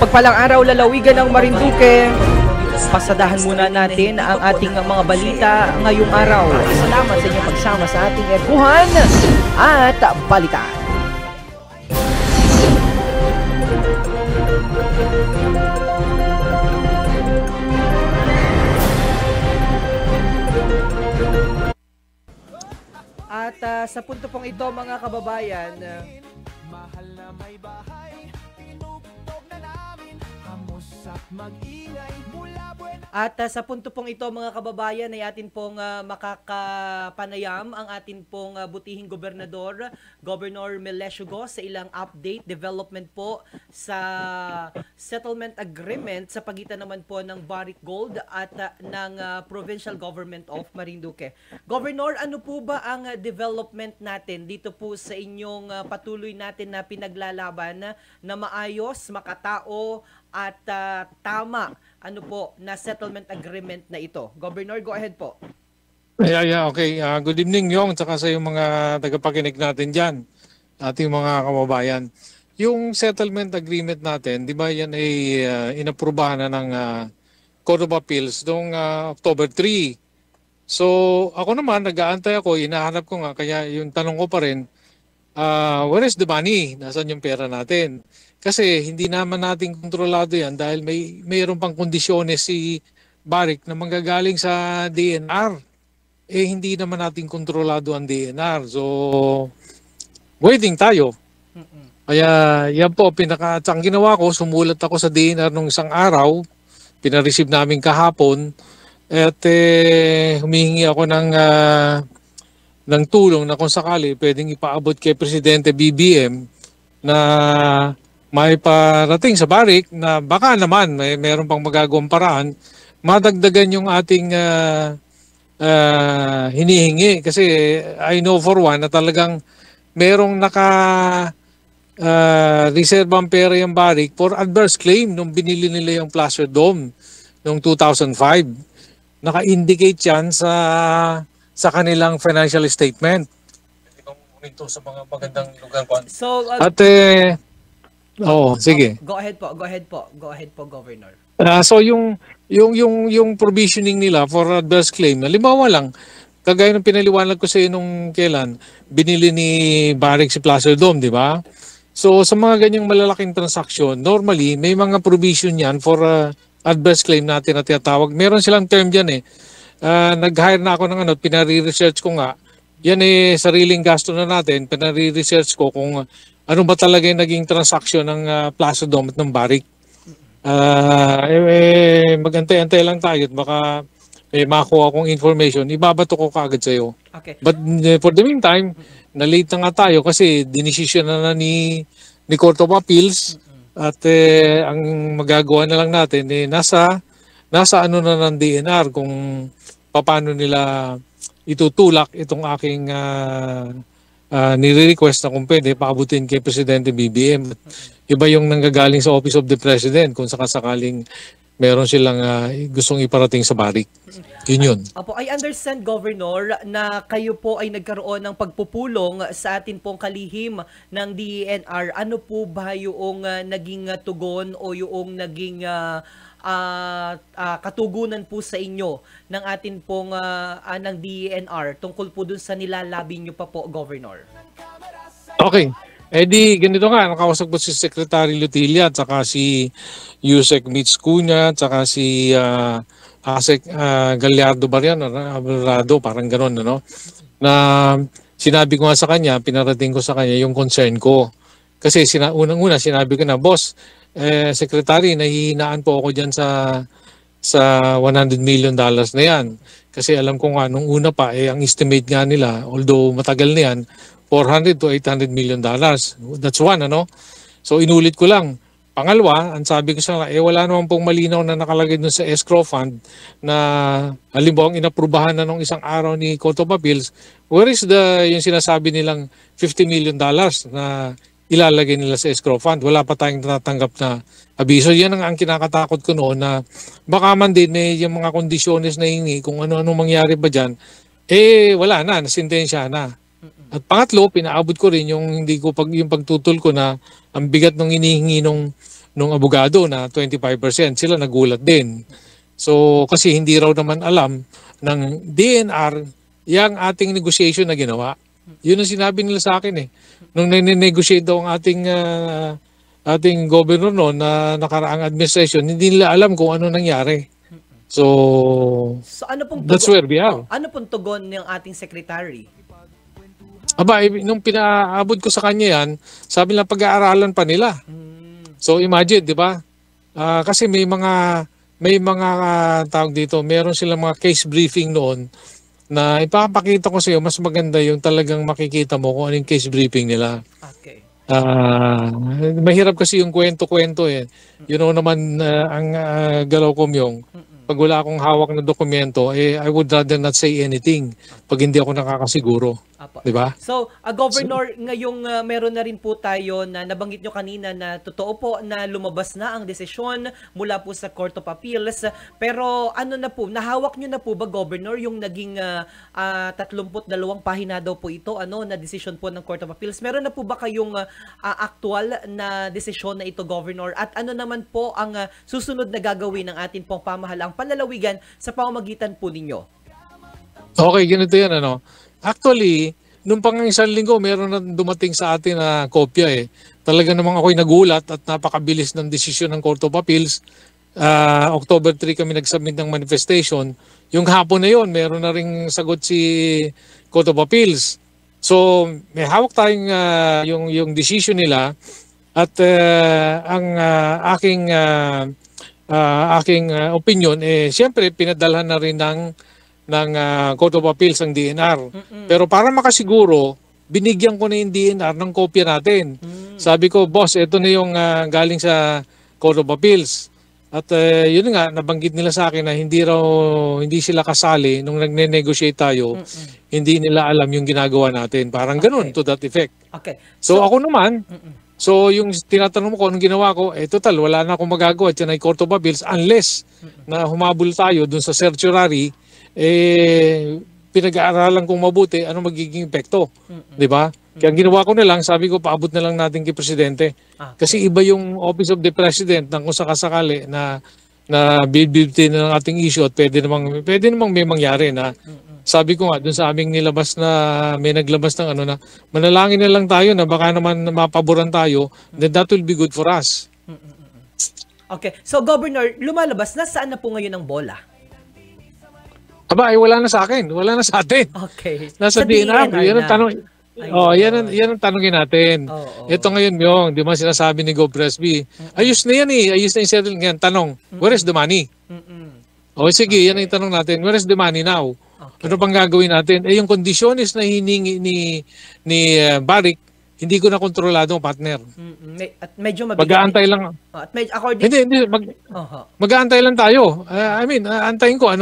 Mapagpalang araw, lalawigan ng Marinduque. Pasadahan muna natin ang ating mga balita ngayong araw. Salamat sa inyong pagsama sa ating erbuhan at balitaan. At sa punto pong ito, mga kababayan, mahal na may bahay, tinutog na namin, hamos at mag-ingay mula buwan. At sa punto pong ito, mga kababayan, ay atin pong makakapanayam ang atin pong butihing gobernador, Governor Melesio sa ilang update, development po sa settlement agreement sa pagitan naman po ng Barrick Gold at ng Provincial Government of Marinduque. Governor, ano po ba ang development natin dito po sa inyong patuloy natin na pinaglalaban na maayos, makatao at tama na settlement agreement na ito? Governor, go ahead po. Okay. Good evening, Yong, tsaka sa yung mga tagapakinig natin dyan, ating mga kababayan. Yung settlement agreement natin, di ba yan ay inaprubahan na ng Court of Appeals noong October 3. So ako naman, nag-aantay ako, inahanap ko nga, kaya yung tanong ko pa rin, where is the money? Nasaan yung pera natin? Kasi hindi naman natin kontrolado yan dahil mayroon pang kondisyones si Barrick na manggagaling sa DNR. Hindi naman natin kontrolado ang DNR. So, waiting tayo. Kaya yan po, ang ginawa ko, sumulat ako sa DNR nung isang araw, pinareceive namin kahapon, at humihingi ako ng tulong na kung sakali pwedeng ipaabot kay Presidente BBM na may parating sa Barrick na baka naman meron pang magagawang paraan, madagdagan yung ating hinihingi. Kasi I know for one na talagang merong reserve pera yung Barrick for adverse claim nung binili nila yung Placer Dome noong 2005. Naka-indicate yan sa kanilang financial statement. Ito sa mga magandang lugar ko. So, sige. Go ahead po, Governor. So yung provisioning nila for adverse claim, halimbawa lang, kagaya ng pinaliwanag ko sa iyo nung kailan, binili ni Barrick si Placer Dome, di ba? So sa mga ganyang malalaking transaksyon, normally may mga provision yan for adverse claim natin na tinatawag. Meron silang term dyan nag-hire na ako ng pinare-research ko nga. Yan sariling gasto na natin, pinare-research ko kung ano ba talaga yung naging transaksyon ng Placer Dome at ng Barrick. Magantay-antay lang tayo at baka makuha akong information, ibabato ko kaagad sa iyo. Okay. But for the meantime, na-late na nga tayo kasi dinesisyon na ni Court of Appeals at ang magagawa na lang natin nasa ano na ng DNR kung paano nila itutulak itong aking nire-request na kung pwede paabutin kay Presidente BBM. Iba yung nanggagaling sa Office of the President kung sakasakaling meron silang gustong iparating sa Barrick. Yun. Apo, I understand, Governor, na kayo po ay nagkaroon ng pagpupulong sa atin pong kalihim ng DENR. Ano po ba yung naging tugon o yung naging katugunan po sa inyo ng atin pong ng DENR tungkol po dun sa nilalabi nyo pa po, Governor? Okay. Ganito nga, nakausap ko si Secretary Lutilla at saka si Yusek Mitch Cunha at saka si Asek Gallardo Barrado, parang gano'n, na sinabi ko nga sa kanya, pinarating ko sa kanya yung concern ko. Kasi unang-una sinabi ko na, Boss, Secretary, nahihinaan po ako dyan sa $100 million na yan. Kasi alam ko nga, nung una pa, ang estimate nga nila, although matagal na yan, $400 to $800 million. That's one, So inulit ko lang. Pangalawa, ang sabi ko sa wala naman pong malinaw na nakalagay dun sa escrow fund na halimbawa inaprubahan na nung isang araw ni Court of Appeals. Where is yung sinasabi nilang $50 million na ilalagay nila sa escrow fund? Wala pa tayong natatanggap na abiso. Yan ang kinakatakot ko noon na baka man din yung mga kondisyones na hingi kung ano-ano mangyari ba dyan, wala na, nasintensya na. At pangatlo, pinaabot ko rin yung pagtutol ko na ang bigat ng inihingi nung nung abogado na 25%, sila nagulat din. So kasi hindi raw naman alam ng DNR yung ating negotiation na ginawa. Yun ang sinabi nila sa akin eh. Nung nine-negotiate daw ang ating governor noon na nakaraang administration, hindi nila alam kung ano nangyari. So ano pong that's where we are. Ano pong tugon ng ating secretary? Aba, nung pinaabot ko sa kanya yan, sabi lang pag-aaralan pa nila. So imagine, di ba? Kasi may mga tawag dito, meron silang mga case briefing noon na ipapakita ko sa iyo, mas maganda yung talagang makikita mo kung anong case briefing nila. Okay. Mahirap kasi yung kwento-kwento eh. You know naman ang galaw ko yung pag wala akong hawak na dokumento, I would rather not say anything pag hindi ako nakakasiguro. Di ba? So, Governor, ngayong meron na rin po tayo na nabanggit nyo kanina na totoo po na lumabas na ang desisyon mula po sa Court of Appeals. Pero ano na po, nahawak nyo na po ba, Governor, yung naging 32 pahina daw po ito, na desisyon po ng Court of Appeals? Meron na po ba kayong actual na desisyon na ito, Governor? At ano naman po ang susunod na gagawin ng ating pong pamahalang panlalawigan sa pamamagitan po ninyo? Okay, ganito yan, Actually, nung pang isang linggo, meron na dumating sa atin na kopya eh. Talaga namang ako'y nagulat at napakabilis ng desisyon ng Court of Appeals. October 3 kami nag-submit ng manifestation. Yung hapon na yon, meron na ring sagot si Court of Appeals. So, may hawak tayong yung decision nila at ang aking opinion siyempre pinadalhan na rin ng Court of Appeals ang DNR. Pero para makasiguro, binigyan ko na yung DNR ng kopya natin. Sabi ko, boss, ito na yung galing sa Court of Appeals. At yun nga, nabanggit nila sa akin na hindi sila kasali nung nagne-negotiate tayo. Hindi nila alam yung ginagawa natin. Parang ganun, to that effect. Okay. So ako naman, so yung tinatanong mo ko anong ginawa ko, total, wala na akong magagawa. Yan ay Court of Appeals unless na humabol tayo dun sa certiorari, pinag-aaralan kong mabuti ano magiging epekto, di ba? Kaya ang ginawa ko na lang, sabi ko paabot na lang natin kay Presidente. Kasi iba yung Office of the President ng kung sakasakali na bibitin ng ating issue at pwede namang may mangyari na sabi ko nga dun sa aming nilabas na may naglabas ng na manalangin na lang tayo na baka naman mapaboran tayo, then that will be good for us. Okay. So Governor, lumalabas na saan na po ngayon ang bola? Aba, wala na sa akin. Wala na sa atin. Okay. Nasa DNR. Yan ang tanong. Yan ang tanongin natin. Ito ngayon yung, di ba sinasabi ni Gov. Presby, ayos na yan eh. Ayos na yung settlement. Tanong, where is the money? Sige, yan ang tanong natin. Where is the money now? Ano pang gagawin natin? Yung kondisyones na hiningi ni Barrick, hindi ko na kontrolado, partner. At medyo mabigat. Mag-aantay lang. According... Hindi. Mag-aantay lang tayo. Antayin ko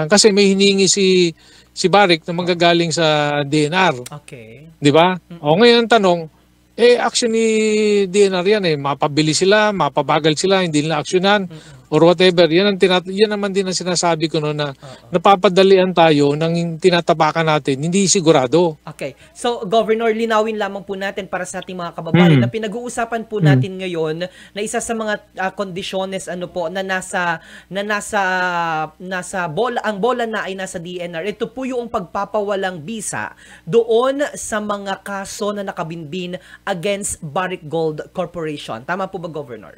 kasi may hiningi si Barrick na manggagaling sa DNR. Okay. Di ba? Ngayon ang tanong, action ni DNR yan mapabili sila, mapabagal sila, hindi nila aksyonan or whatever. Yan naman din ang sinasabi ko na napapadalian tayo ng tinatapakan natin, hindi sigurado. Okay. So, Governor, linawin lamang po natin para sa ating mga kababayan na pinag-uusapan po natin ngayon na isa sa mga kondisyones na nasa bola, ang bola na ay nasa DNR. Ito po yung pagpapawalang bisa doon sa mga kaso na nakabinbin against Barrick Gold Corporation. Tama po ba, Governor?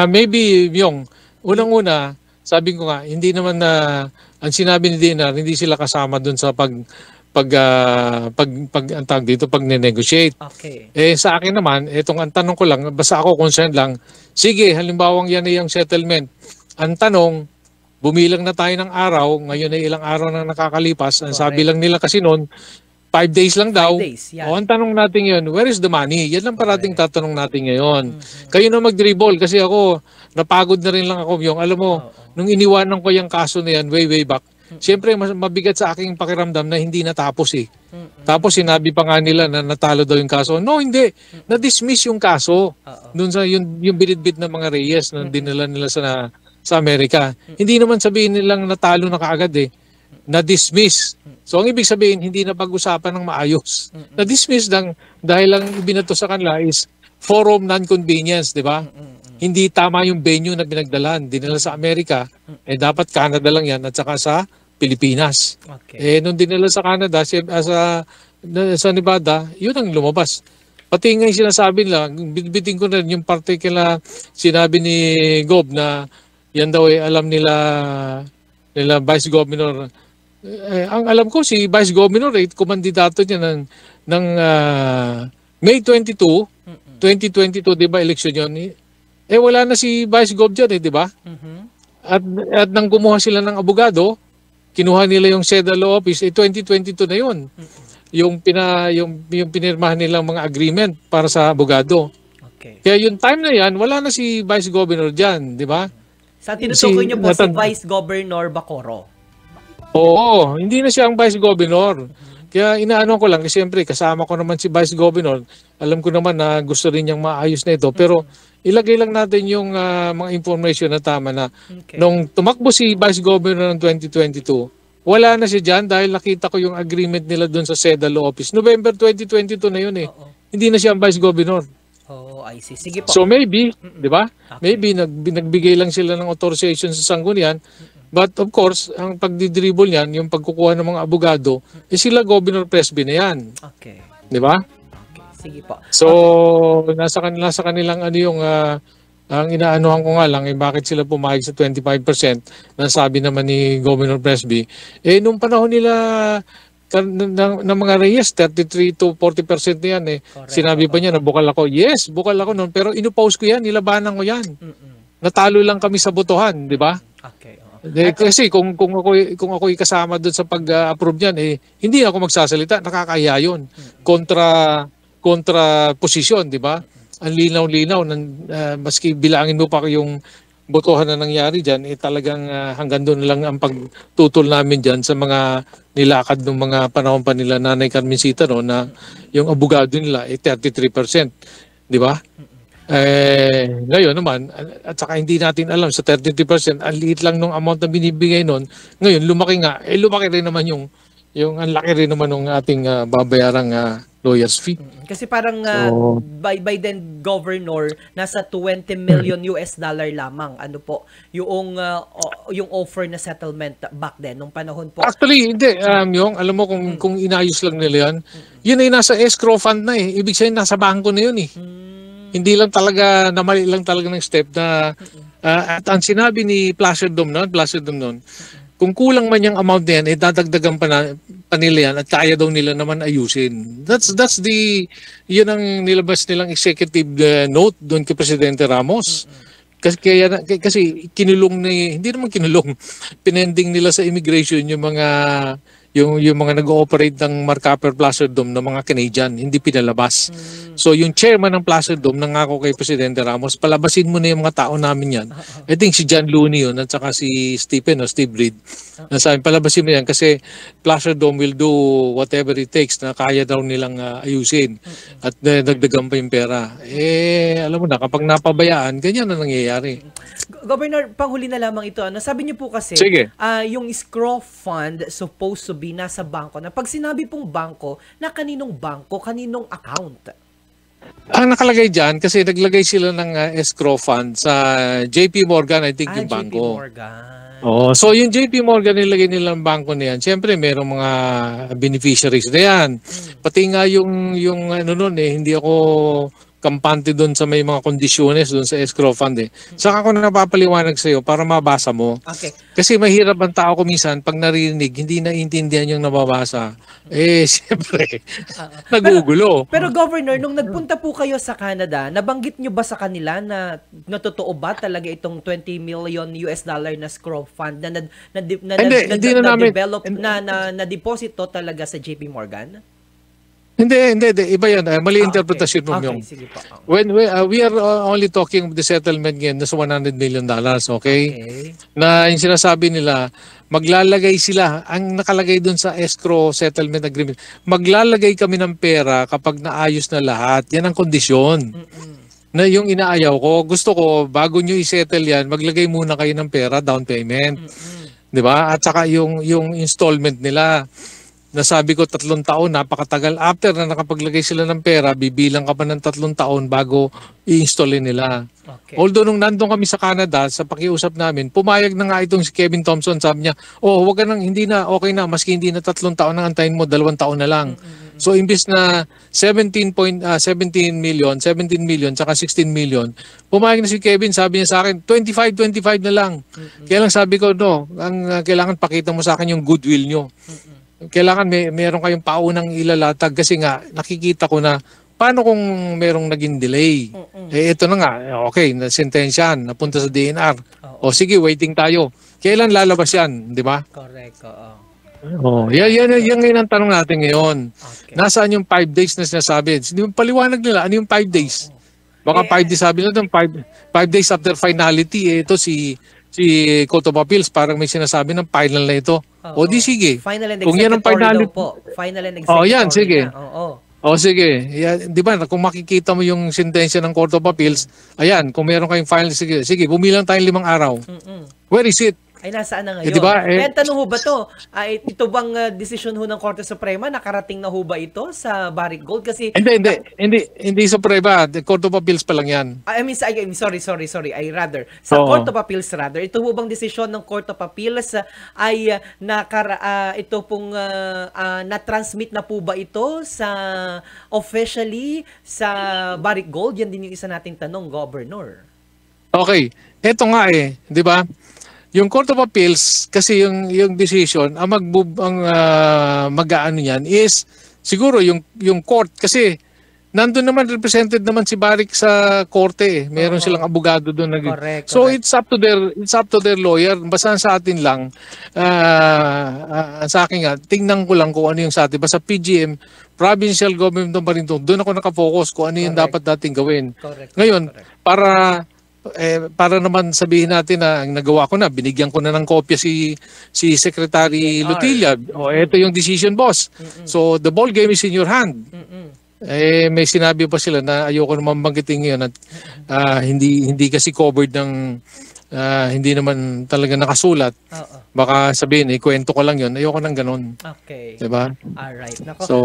Maybe yung unang-una, sabi ko nga, hindi naman na ang sinabi ni DNR, hindi sila kasama dun sa pag-negotiate. Okay. Sa akin naman, ang tanong ko lang, basta ako concerned lang, sige, halimbawang yan ay yung settlement. Ang tanong, bumilang na tayo ng araw, ngayon ay ilang araw na nakakalipas, ang sabi lang nila kasi noon, 5 days lang daw. 5 days, yeah. Ang tanong natin yun, where is the money? Yan lang parating tatanong natin ngayon. Kayo na mag-dribble kasi ako, napagod na rin lang ako yung, alam mo, nung iniwanan ko yung kaso na yan way back, siyempre mabigat sa aking pakiramdam na hindi natapos Tapos sinabi pa nga nila na natalo daw yung kaso. No, hindi. Na-dismiss yung kaso. Doon sa yung binitbit ng mga Reyes na dinala nila sa Amerika. Hindi naman sabihin nilang natalo na kaagad na-dismiss. So ang ibig sabihin, hindi na pag-usapan ng maayos. Na-dismiss lang dahil lang ibinato sa kanila is forum non-convenience, di ba? Hindi tama yung venue na pinagdalan. Dinala sa Amerika, dapat Canada lang yan at saka sa Pilipinas. Okay. Nung dinala sa Canada, sa Nevada, yun ang lumabas. Pati nga yung sinasabi nila, bitbitin ko rin yung particular sinabi ni Gob na yan daw alam nila Vice Governor. Ang alam ko si Vice Governor kumandidato niya ng May 22, 2022, 'di ba election 'yon? Wala na si Vice Gov diyan, 'di ba? At nang kumuha sila ng abogado, kinuha nila yung SEDA Law Office, 2022 na 'yon. Yung pinirmahan nilang mga agreement para sa abogado. Okay. Kaya yung time na 'yan, wala na si Vice Governor diyan, 'di ba? Sa tinutukoy niyo po si Vice Governor Bacooro. Oo, hindi na siya ang Vice Governor. Kaya inaano ko lang, kasi siyempre kasama ko naman si Vice Governor. Alam ko naman na gusto rin niyang maayos na ito. Pero ilagay lang natin yung mga information na tama na nung tumakbo si Vice Governor ng 2022, wala na siya dyan dahil nakita ko yung agreement nila doon sa SEDA Law Office. November 2022 na yun eh. Hindi na siya ang Vice Governor. Oh, I see. Sige po. So maybe, di ba? Maybe nagbigay lang sila ng authorization sa sanggunian. But of course, ang pagdidribble niyan, yung pagkukuha ng mga abogado, sila Governor Presby na yan. Okay. Di ba? Okay. Sige po. So, nasa kanilang ano yung, ang inaanuhan ko nga lang, bakit sila pumayag sa 25%, nasabi naman ni Governor Presby, nung panahon nila, ng mga Reyes, 33 to 40% na yan eh. Correct. Sinabi pa niya na bukal ako. Yes, bukal ako noon, pero inupause ko yan, nilabanan ko yan. Natalo lang kami sa botohan, di ba? Okay. Kasi kung ako kasama doon sa pag-approve niyan, hindi ako magsasalita, nakakahiya yun. Kontra posisyon, di ba? Ang linaw-linaw, maski bilangin mo pa yung botohan na nangyari dyan, talagang hanggang doon lang ang pagtutol namin dyan sa mga nilakad ng mga panahon pa nila Nanay Carmencita, no, na yung abogado nila 33%, di ba? Ngayon naman, at saka hindi natin alam sa 33%, ang liit lang nung amount na binibigay noon. Ngayon, lumaki nga. Lumaki rin naman yung ang laki rin naman ng ating babayarang lawyer's fee. Kasi parang by then governor, nasa 20 million US dollar lamang. Ano po, yung offer na settlement back then, nung panahon po. Actually, hindi. Yung, alam mo kung inayos lang nila yan, yun ay nasa escrow fund na eh. Ibig sabihin, nasa bangko na yun eh. Hindi lang talaga, namali lang talaga ng step na, at ang sinabi ni Placid Dom noon, kung kulang man yung amount na yan, dadagdagan pa nila yan at kaya daw nila naman ayusin. Yun ang nilabas nilang executive note doon kay Presidente Ramos. Kasi kinulong hindi naman kinulong, pinending nila sa immigration yung mga nag-ooperate ng Marcaper Placid Dome ng mga Canadian, hindi pinalabas. So yung chairman ng Placid Dome nangako kay Presidente Ramos, palabasin mo na yung mga tao namin yan. I think si John Looney yun at saka si Steve Reed. Nasabi, palabasin mo yan kasi Placid Dome will do whatever it takes na kaya daw nilang ayusin at dagdagan pa yung pera. Alam mo na, kapag napabayaan, ganyan na nangyayari. Governor, panghuli na lamang ito. Sabi niyo po kasi, yung escrow fund supposed to be nasa bangko. Na pag sinabi pong bangko, na kaninong bangko, kaninong account? Ang nakalagay dyan, kasi naglagay sila ng escrow fund sa JP Morgan, I think yung bangko. JP Morgan. So yung JP Morgan nilagay nilang bangko na yan, siyempre merong mga beneficiaries na yan. Pati nga yung ano nun hindi ako kampante doon sa may mga kondisyones doon sa escrow fund Saka ako napapaliwanag sa iyo para mabasa mo. Okay. Kasi mahirap ang tao ko minsan pag narinig, hindi naiintindihan yung nababasa. Siyempre, nagugulo. Pero Governor, nung nagpunta po kayo sa Canada, nabanggit nyo ba sa kanila na totoo ba talaga itong 20 million US dollar na escrow fund na deposito talaga sa JP Morgan? Hindi. Iba yan. Mali interpretasyon mo yung. Sige po. When we are only talking the settlement ngayon nasa $100 million, okay? Na yung sinasabi nila, maglalagay sila, ang nakalagay dun sa escrow settlement agreement, maglalagay kami ng pera kapag naayos na lahat. Yan ang kondisyon. Na yung inaayaw ko, gusto ko, bago nyo i-settle yan, maglagay muna kayo ng pera, down payment. Di ba? At saka yung installment nila. nasabi ko 3 taon, napakatagal. After na nakapaglagay sila ng pera, bibilang ka pa ng 3 taon bago i-installin nila. Okay. Although nung nandun kami sa Canada, sa pakiusap namin, pumayag na nga itong si Kevin Thompson. Sabi niya, wag ka nang, hindi na, okay na, maski hindi na 3 taon ang antayin mo, 2 taon na lang. So imbis na 17 million, tsaka 16 million, pumayag na si Kevin, sabi niya sa akin, 25 na lang. Kaya lang sabi ko, no, ang kailangan pakita mo sa akin yung goodwill nyo. Kailangan meron kayong paunang ilalatag kasi nga nakikita ko na paano kung merong naging delay. Ito na nga, okay, nasentensyahan, napunta sa DNR. O sige, waiting tayo. Kailan lalabas yan, di ba? Correct, oo. Yan ang tanong natin ngayon. Okay. Nasaan yung 5 days na sinasabi? Paliwanag nila, ano yung 5 days? Baka 5 days, sabi nila, 5 days after finality, ito si Court of Appeals, parang may sinasabi ng final na ito. O di sige. Final and Kung yan ang executory finality, daw po. Final and executory yan, sige. na. Oo. O sige, di ba, kung makikita mo yung sentensya ng Court of Appeals, ayan, kung meron kayong final, sige, bumilang tayong 5 araw. Where is it? Ay, nasaan na ngayon? Diba? Kaya tanong ho ba to? Ito bang desisyon ho ng Korte Suprema? Nakarating na ho ba ito sa Barrick Gold? Kasi Hindi sa preba. The Court of Appeals pa lang yan. I mean, sorry. Sa Court of Appeals rather, ito ho bang desisyon ng Court of Appeals ay ito pong na-transmit na po ba ito sa officially sa Barrick Gold? Yan din yung isa nating tanong, Governor. Okay. Ito nga di ba? Yung Court of Appeals kasi yung decision ang mag-aano niyan is siguro yung court kasi nandun naman represented naman si Barrick sa korte Meron silang abogado doon Correct. So it's up to their lawyer. Basta sa atin lang sa akin nga tingnan ko lang kung ano yung sa atin. Basta PGM provincial government pa rin doon ako nakafocus kung ano yung dapat nating gawin. Correct. Ngayon para naman sabihin natin na nagawa ko na, binigyan ko na ng kopya si Secretary Lutilla. Ito yung decision, boss. So the ball game is in your hand. May sinabi pa sila na ayoko naman banggitin ngayon at hindi kasi covered ng hindi naman talaga nakasulat. Baka sabihin, kwento ko lang yun. Ayoko nang ganun. Okay. Diba? Alright. Nako. So,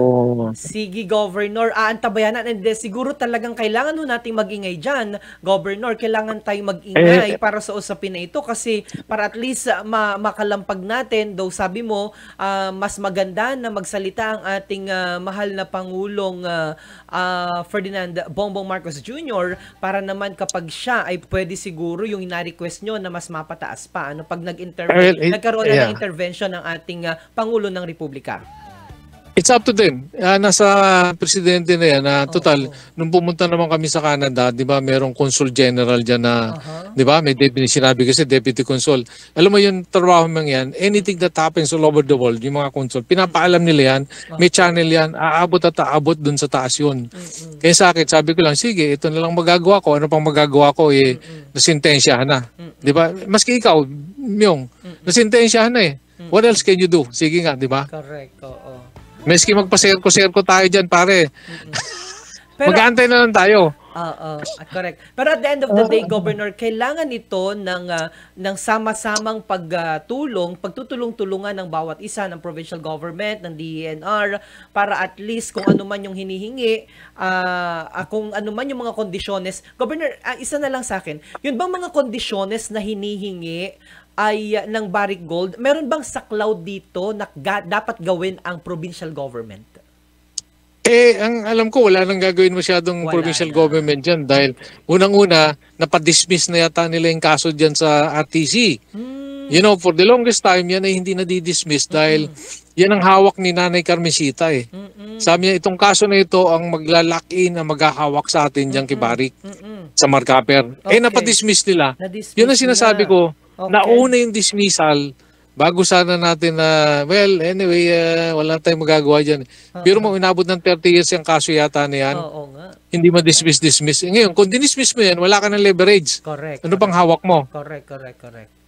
sige, Governor. Antabayan natin. Siguro talagang kailangan ho nating mag-ingay dyan. Governor, kailangan tayong mag-ingay para sa usapin na ito kasi para at least makalampag natin. Though sabi mo, mas maganda na magsalita ang ating mahal na Pangulong Ferdinand Bongbong Marcos Jr. para naman kapag siya ay pwede siguro yung ina-request nyo na mas mapataas pa. Ano pag nagkaroon na ng intervention ng ating Pangulo ng Republika? It's up to them. Nasa presidente na yan. Total, nung pumunta naman kami sa Canada, di ba, merong consul general dyan na, di ba, may sinabi kasi deputy consul. Alam mo yung trabaho mang yan, anything that happens all over the world, yung mga consul, pinapaalam nila yan, may channel yan, aabot at aabot dun sa taas yun. Kaya sa akin, sabi ko lang, sige, ito na lang magagawa ko. Ano pang magagawa ko, nasintensyahan na. Di ba? Maski ikaw, Myong, nasintensyahan na What else can you do? Sige nga, di ba? Correct, oo. Meski magpaserko-serko tayo dyan, pare. Mag-aantay na lang tayo. Correct. Pero at the end of the day, Governor, kailangan ito ng sama-samang pagtutulong-tulungan ng bawat isa ng provincial government, ng DENR, para at least kung ano man yung hinihingi, kung ano man yung mga kondisyones. Governor, isa na lang sa akin, yun bang mga kondisyones na hinihingi ay ng Barrick Gold, meron bang saklaw dito na dapat gawin ang provincial government? Ang alam ko, wala nang gagawin masyadong provincial government dyan dahil unang-una, napadismiss na yata nila yung kaso dyan sa RTC. You know, for the longest time, yan ay hindi na-dismiss dahil yan ang hawak ni Nanay Carmencita Sabi niya, itong kaso na ito ang maglalak-in, ang maghahawak sa atin dyan kay Barrick sa Marcaper. Napadismiss nila. Yun ang sinasabi ko. Nauna yung dismissal bago sana natin well, anyway, wala tayong magagawa dyan. Pero mo, inabot ng 30 years yung kaso yata na yan. Oo nga. Hindi ma-dismiss. Ngayon, kung dinismiss mo yan, wala ka ng leverage. Correct. Ano pang hawak mo? Correct.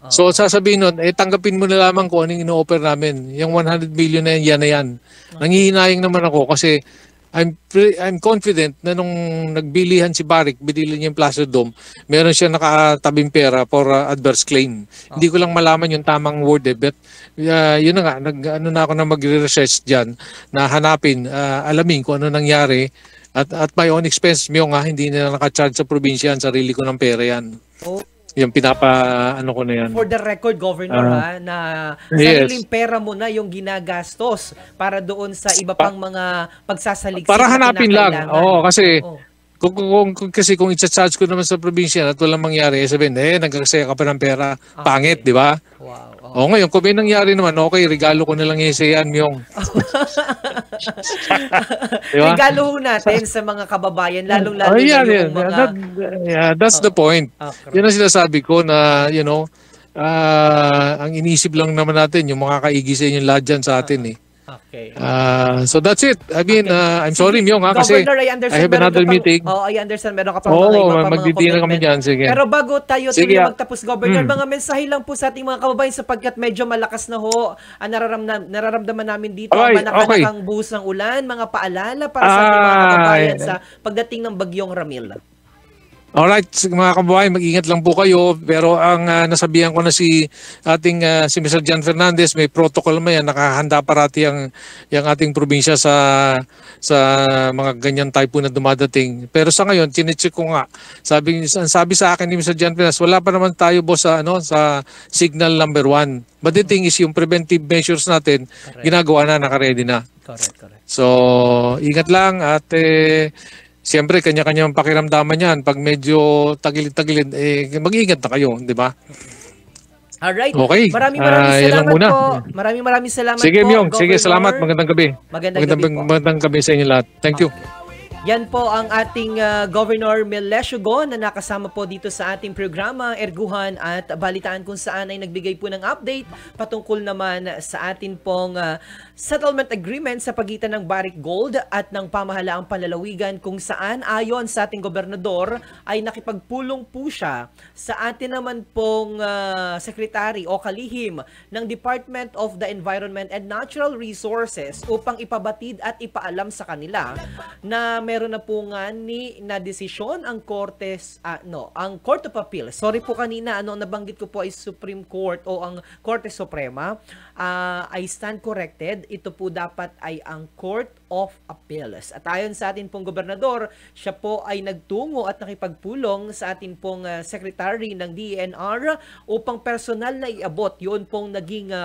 So, sasabihin nun, tanggapin mo na lamang kung anong ino-offer namin. Yung 100 million na yan, yan na yan. Nangihinayang naman ako kasi I'm confident na nung nagbilihan si Barrick, binili niya yung Plaza Dome, meron siya nakatabing pera for adverse claim. Hindi ko lang malaman yung tamang word but yun na nga, ano na ako na magre-research diyan na hanapin, alamin kung ano nangyari at my own expense mo nga, hindi na naka-charge sa probinsya, sarili ko ng pera yan. Oh. Yung ano ko na yan. For the record, Governor, na sariling pera mo na yung ginagastos para doon sa iba pang mga pagsasaliksik para na hanapin lang. Oo, kasi Oo. kung i-charge ko naman sa probinsya at walang mangyari, sabihin, nagkakasaya ka pa ng pera, pangit, di ba? Wow. O ngayon, kung may nangyari naman, okay, regalo ko na lang yung sayan yung. Diba? Regalo natin sa mga kababayan, lalong-lalo na yung mga... That's the point. Yun ang sinasabi ko na, ang inisip lang naman natin, yung mga kaigisin yung lahat dyan sa atin eh. Okay. So that's it. I mean, I'm sorry Myong kasi Governor, I have another meeting. I understand. Meron ka pang mga iba pa mga commitment. Kami dyan, sige. Pero bago tayo tuloy magtapos, Governor, mga mensahe lang po sa ating mga kababayan sapagkat medyo malakas na ho ang nararamdaman namin dito. Manakanakang buhos ng ulan, mga paalala para sa ating mga kababayan sa pagdating ng bagyong Ramil. Alright, mga kababayan, mag-ingat lang po kayo. Pero ang nasabihan ko na si Mr. John Fernandez, may protocol mo yan, nakahanda parati yung ating probinsya sa mga ganyan typhoon na dumadating. Pero sa ngayon, chinecheck ko nga. Sabi sa akin ni Mr. John Fernandez, wala pa naman tayo boss sa signal number 1. But the thing is, yung preventive measures natin, ginagawa na, naka-ready na. Correct. So, ingat lang at siyempre, kanya-kanyang pakiramdaman yan. Pag medyo tagilid-tagilid, mag-iingat na kayo, di ba? Alright. Okay. Maraming salamat po. Maraming salamat Sige, po. Myong. Sige, salamat. Magandang gabi. Magandang gabi sa inyo lahat. Thank you. Yan po ang ating Governor Melesio Go na nakasama po dito sa ating programa, Erguhan at Balitaan, kung saan ay nagbigay po ng update patungkol naman sa atin pong settlement agreement sa pagitan ng Barrick Gold at ng pamahalaang panlalawigan, kung saan ayon sa ating gobernador ay nakipagpulong po siya sa atin naman pong secretary o kalihim ng Department of the Environment and Natural Resources upang ipabatid at ipaalam sa kanila na meron na po nga na desisyon ang ang Court of Appeal. Sorry po kanina, nabanggit ko po ay Supreme Court o ang Korte Suprema. I stand corrected. Ito po dapat ay ang Court of Appeals. At ayon sa atin pong gobernador, siya po ay nagtungo at nakipagpulong sa atin pong secretary ng DENR upang personal na iabot yun pong naging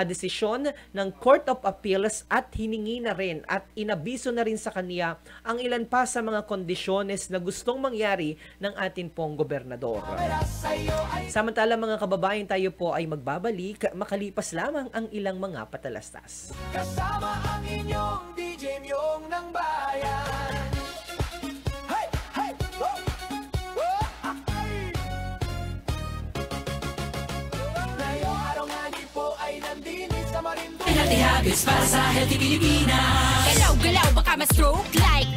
desisyon ng Court of Appeals at hiningi na rin at inabiso na rin sa kanya ang ilan pa sa mga kondisyones na gustong mangyari ng atin pong gobernador. Samantala mga kababayan, tayo po ay magbabalik makalipas lamang ang ilang mga patalastas. Kasama ang inyong DJ Myong ng bayan. Hey! Hey! Oh! Oh! Ngayong araw nga di po ay nandinig sa Marinduque. Healthy habits para sa healthy Pilipinas. Galaw-galaw baka ma-stroke like